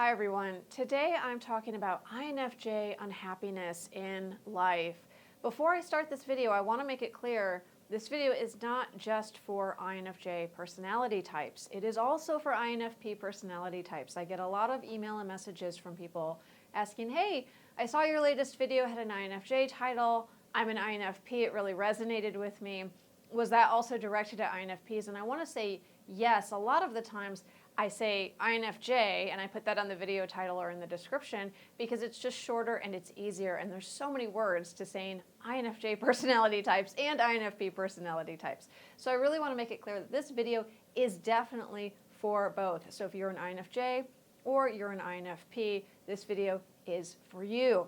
Hi everyone. Today I'm talking about INFJ unhappiness in life. Before I start this video, I want to make it clear this video is not just for INFJ personality types. It is also for INFP personality types. I get a lot of email and messages from people asking, hey, I saw your latest video had an INFJ title. I'm an INFP. It really resonated with me. Was that also directed at INFPs? And I want to say yes. A lot of the times I say INFJ and I put that on the video title or in the description because it's just shorter and it's easier, and there's so many words to saying INFJ personality types and INFP personality types. So I really want to make it clear that this video is definitely for both. So if you're an INFJ or you're an INFP, this video is for you.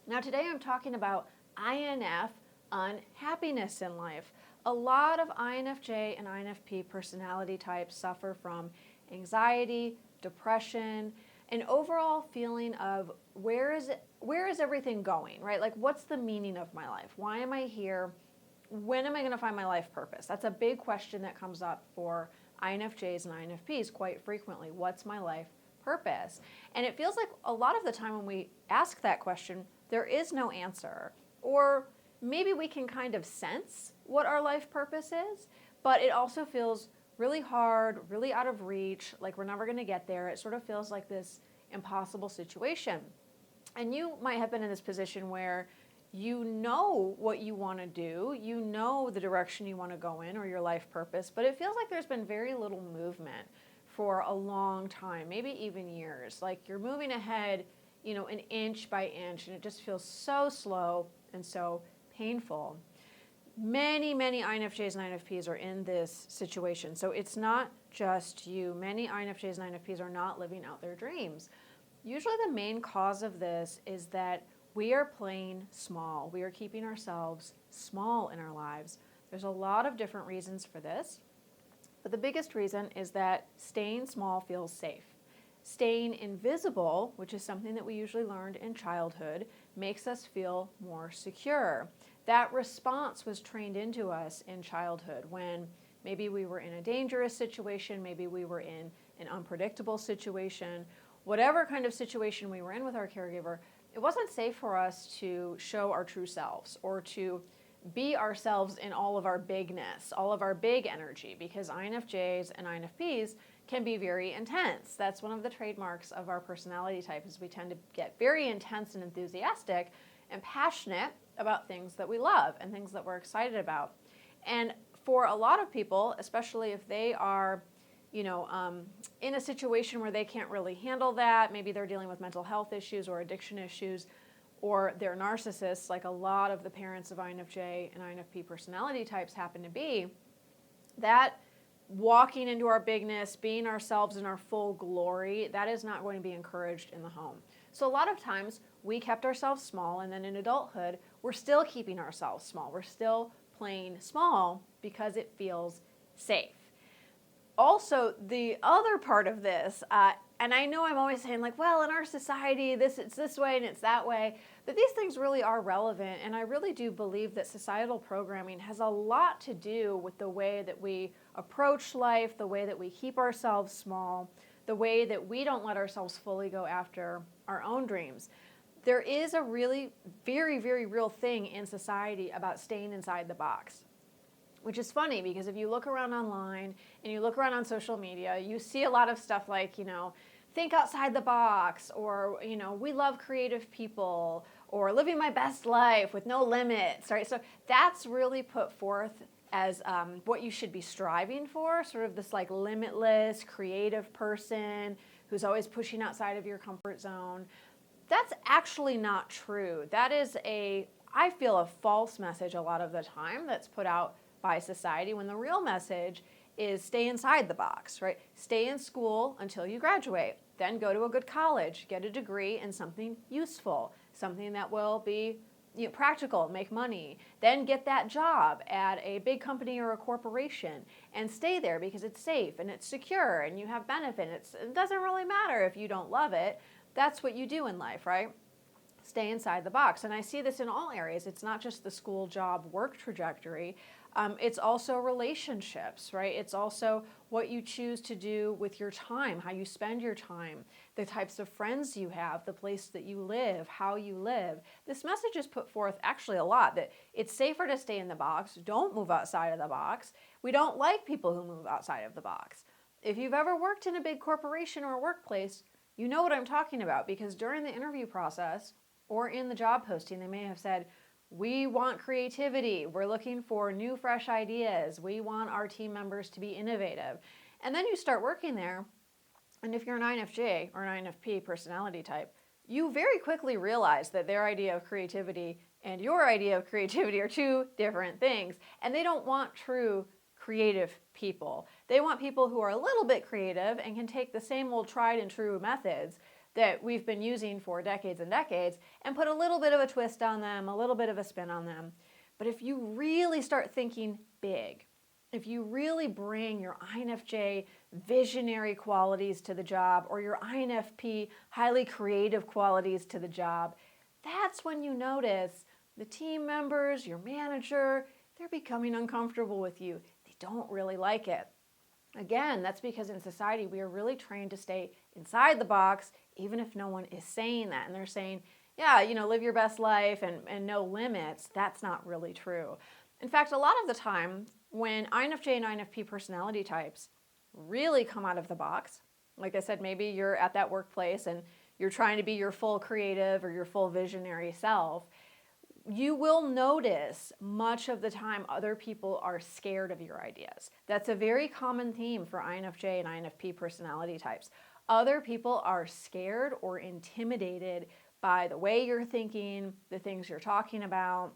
Now today I'm talking about INF unhappiness in life. A lot of INFJ and INFP personality types suffer from anxiety, depression, an overall feeling of where is everything going, right? Like, what's the meaning of my life? Why am I here? When am I going to find my life purpose? That's a big question that comes up for INFJs and INFPs quite frequently. What's my life purpose? And it feels like a lot of the time when we ask that question, there is no answer. Or maybe we can kind of sense what our life purpose is, but it also feels really hard, really out of reach, like we're never going to get there. It sort of feels like this impossible situation. And you might have been in this position where you know what you want to do, you know the direction you want to go in or your life purpose, but it feels like there's been very little movement for a long time, maybe even years. Like you're moving ahead, an inch by inch, and it just feels so slow and so painful. Many INFJs and INFPs are in this situation. So it's not just you. Many INFJs and INFPs are not living out their dreams. Usually the main cause of this is that we are playing small. We are keeping ourselves small in our lives. There's a lot of different reasons for this, but the biggest reason is that staying small feels safe. Staying invisible, which is something that we usually learned in childhood, makes us feel more secure. That response was trained into us in childhood when maybe we were in a dangerous situation, maybe we were in an unpredictable situation, whatever kind of situation we were in with our caregiver, it wasn't safe for us to show our true selves or to be ourselves in all of our bigness, all of our big energy, because INFJs and INFPs can be very intense. That's one of the trademarks of our personality type, is we tend to get very intense and enthusiastic and passionate about things that we love and things that we're excited about. And for a lot of people, especially if they are in a situation where they can't really handle that, maybe they're dealing with mental health issues or addiction issues, or they're narcissists, like a lot of the parents of INFJ and INFP personality types happen to be, that walking into our bigness, being ourselves in our full glory, that is not going to be encouraged in the home. So a lot of times we kept ourselves small, and then in adulthood, we're still keeping ourselves small. We're still playing small because it feels safe. Also, the other part of this, and I know I'm always saying like, well, in our society, it's this way and it's that way, but these things really are relevant, and I really do believe that societal programming has a lot to do with the way that we approach life, the way that we keep ourselves small, the way that we don't let ourselves fully go after our own dreams. There is a really very, very real thing in society about staying inside the box. Which is funny because if you look around online and you look around on social media, you see a lot of stuff like, think outside the box, or, we love creative people, or living my best life with no limits, right? So that's really put forth as what you should be striving for, sort of this like limitless, creative person who's always pushing outside of your comfort zone. That's actually not true. That is I feel, a false message a lot of the time that's put out by society, when the real message is stay inside the box, right? Stay in school until you graduate, then go to a good college, get a degree in something useful, something that will be practical, make money, then get that job at a big company or a corporation and stay there because it's safe and it's secure and you have benefits. It doesn't really matter if you don't love it. That's what you do in life, right? Stay inside the box. And I see this in all areas. It's not just the school, job, work trajectory. It's also relationships, right? It's also what you choose to do with your time, how you spend your time, the types of friends you have, the place that you live, how you live. This message is put forth actually a lot, that it's safer to stay in the box. Don't move outside of the box. We don't like people who move outside of the box. If you've ever worked in a big corporation or workplace, you know what I'm talking about, because during the interview process or in the job posting, they may have said, we want creativity. We're looking for new, fresh ideas. We want our team members to be innovative. And then you start working there, and if you're an INFJ or an INFP personality type, you very quickly realize that their idea of creativity and your idea of creativity are two different things. And they don't want true creative people. They want people who are a little bit creative and can take the same old tried and true methods that we've been using for decades and decades and put a little bit of a twist on them, a little bit of a spin on them. But if you really start thinking big, if you really bring your INFJ visionary qualities to the job or your INFP highly creative qualities to the job, that's when you notice the team members, your manager, they're becoming uncomfortable with you. They don't really like it. Again, that's because in society we are really trained to stay inside the box, even if no one is saying that. And they're saying, yeah, live your best life and no limits. That's not really true. In fact, a lot of the time when INFJ and INFP personality types really come out of the box, like I said, maybe you're at that workplace and you're trying to be your full creative or your full visionary self, you will notice much of the time other people are scared of your ideas. That's a very common theme for INFJ and INFP personality types. Other people are scared or intimidated by the way you're thinking, the things you're talking about.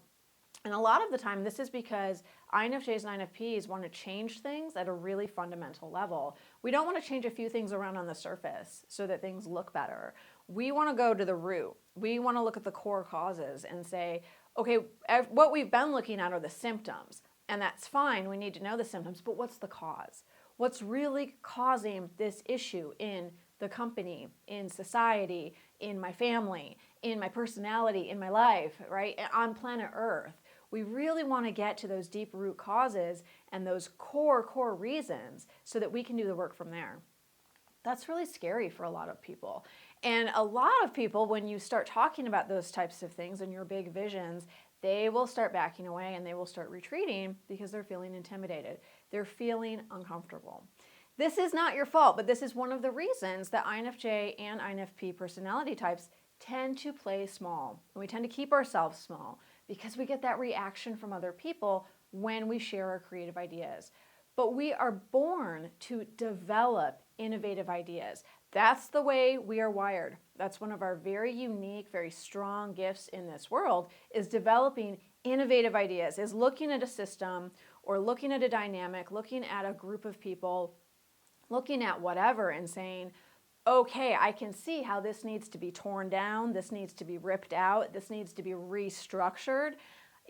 And a lot of the time, this is because INFJs and INFPs want to change things at a really fundamental level. We don't want to change a few things around on the surface so that things look better. We want to go to the root. We want to look at the core causes and say, okay, what we've been looking at are the symptoms, and that's fine. We need to know the symptoms, but what's the cause? What's really causing this issue in the company, in society, in my family, in my personality, in my life, right? On planet Earth. We really want to get to those deep root causes and those core reasons so that we can do the work from there. That's really scary for a lot of people. And a lot of people, when you start talking about those types of things and your big visions, they will start backing away and they will start retreating because they're feeling intimidated. They're feeling uncomfortable. This is not your fault, but this is one of the reasons that INFJ and INFP personality types tend to play small. And we tend to keep ourselves small because we get that reaction from other people when we share our creative ideas. But we are born to develop innovative ideas. That's the way we are wired. That's one of our very unique, very strong gifts in this world, is developing innovative ideas, is looking at a system or looking at a dynamic, looking at a group of people, looking at whatever and saying, okay, I can see how this needs to be torn down, this needs to be ripped out, this needs to be restructured.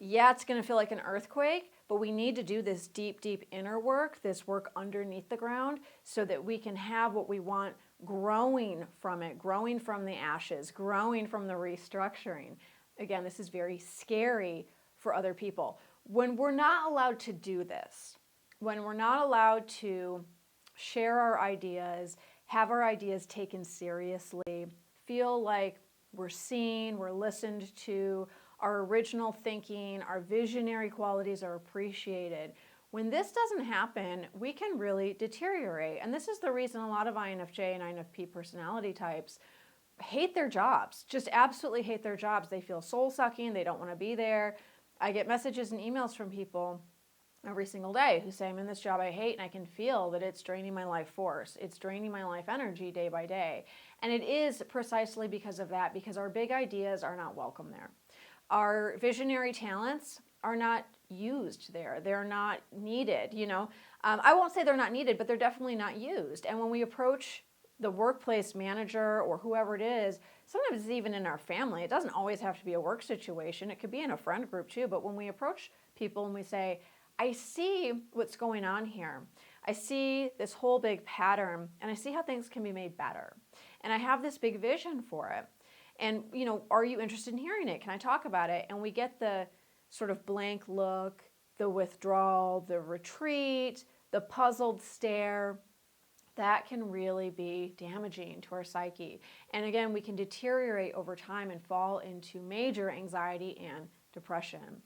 Yeah, it's going to feel like an earthquake, but we need to do this deep inner work, this work underneath the ground, so that we can have what we want growing from it, growing from the ashes, growing from the restructuring. Again, this is very scary for other people. When we're not allowed to do this, when we're not allowed to share our ideas, have our ideas taken seriously, feel like we're seen, we're listened to, our original thinking, our visionary qualities are appreciated. When this doesn't happen, we can really deteriorate. And this is the reason a lot of INFJ and INFP personality types hate their jobs, just absolutely hate their jobs. They feel soul-sucking, they don't want to be there. I get messages and emails from people every single day who say, I'm in this job I hate and I can feel that it's draining my life force. It's draining my life energy day by day. And it is precisely because of that, because our big ideas are not welcome there. Our visionary talents are not used there. They're not needed, I won't say they're not needed, but they're definitely not used. And when we approach the workplace manager or whoever it is, sometimes it's even in our family. It doesn't always have to be a work situation. It could be in a friend group too. But when we approach people and we say, I see what's going on here. I see this whole big pattern and I see how things can be made better. And I have this big vision for it. And, are you interested in hearing it? Can I talk about it? And we get the sort of blank look, the withdrawal, the retreat, the puzzled stare, that can really be damaging to our psyche. And again, we can deteriorate over time and fall into major anxiety and depression.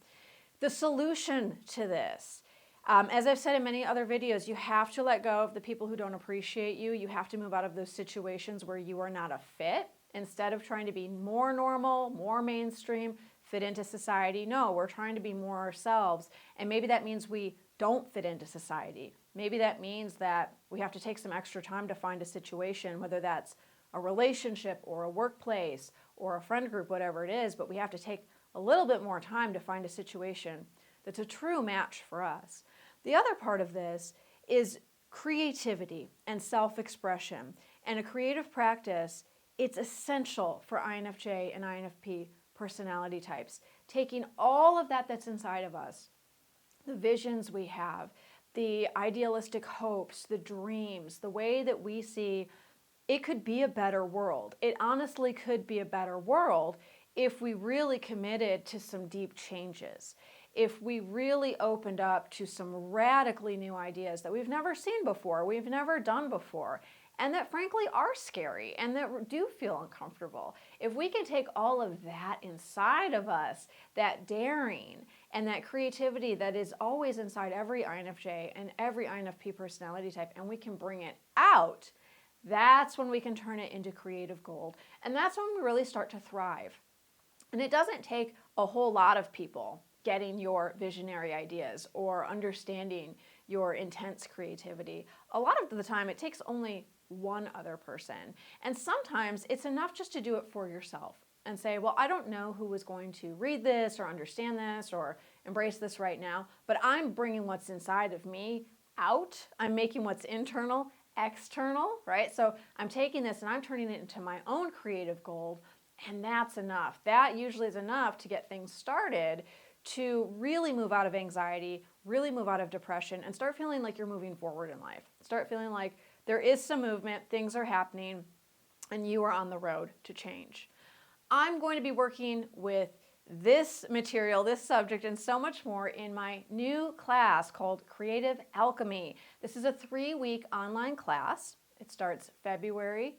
The solution to this, as I've said in many other videos, you have to let go of the people who don't appreciate you. You have to move out of those situations where you are not a fit. Instead of trying to be more normal, more mainstream, fit into society, no, we're trying to be more ourselves. And maybe that means we don't fit into society. Maybe that means that we have to take some extra time to find a situation, whether that's a relationship or a workplace or a friend group, whatever it is, but we have to take a little bit more time to find a situation that's a true match for us. The other part of this is creativity and self-expression. And a creative practice, it's essential for INFJ and INFP personality types. Taking all of that that's inside of us, the visions we have, the idealistic hopes, the dreams, the way that we see it could be a better world. It honestly could be a better world if we really committed to some deep changes. If we really opened up to some radically new ideas that we've never seen before, we've never done before, and that frankly are scary and that do feel uncomfortable. If we can take all of that inside of us, that daring and that creativity that is always inside every INFJ and every INFP personality type, and we can bring it out, that's when we can turn it into creative gold. And that's when we really start to thrive. And it doesn't take a whole lot of people getting your visionary ideas or understanding your intense creativity. A lot of the time, it takes only one other person. And sometimes it's enough just to do it for yourself and say, well, I don't know who is going to read this or understand this or embrace this right now, but I'm bringing what's inside of me out. I'm making what's internal external, right? So I'm taking this and I'm turning it into my own creative gold, and that's enough. That usually is enough to get things started to really move out of anxiety, really move out of depression, and start feeling like you're moving forward in life. Start feeling like there is some movement, things are happening, and you are on the road to change. I'm going to be working with this material, this subject, and so much more in my new class called Creative Alchemy. This is a 3-week online class. It starts February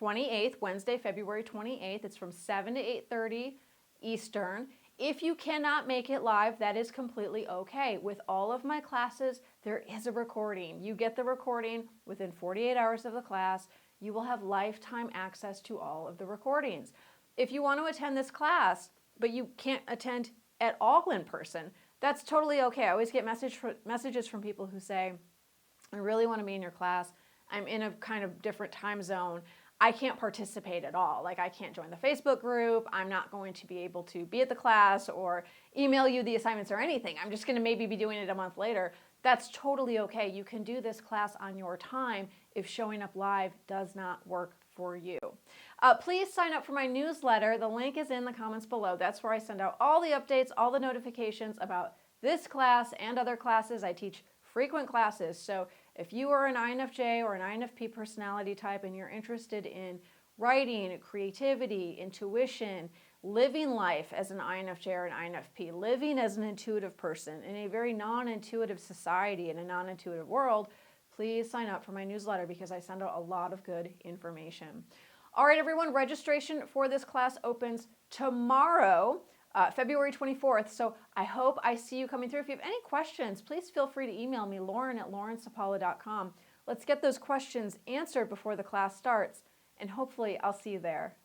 28th, Wednesday, February 28th. It's from 7 to 8:30 Eastern. If you cannot make it live, that is completely okay. With all of my classes, there is a recording. You get the recording within 48 hours of the class. You will have lifetime access to all of the recordings. If you want to attend this class, but you can't attend at all in person, that's totally okay. I always get messages from people who say, I really want to be in your class. I'm in a kind of different time zone. I can't participate at all. Like, I can't join the Facebook group. I'm not going to be able to be at the class or email you the assignments or anything. I'm just going to maybe be doing it a month later. That's totally okay. You can do this class on your time if showing up live does not work for you. Please sign up for my newsletter. The link is in the comments below. That's where I send out all the updates, all the notifications about this class and other classes. I teach frequent classes. So if you are an INFJ or an INFP personality type and you're interested in writing, creativity, intuition, living life as an INFJ or an INFP, living as an intuitive person in a very non-intuitive society, in a non-intuitive world, please sign up for my newsletter because I send out a lot of good information. All right, everyone, registration for this class opens tomorrow, February 24th. So I hope I see you coming through. If you have any questions, please feel free to email me, lauren@laurensapala.com. Let's get those questions answered before the class starts, and hopefully I'll see you there.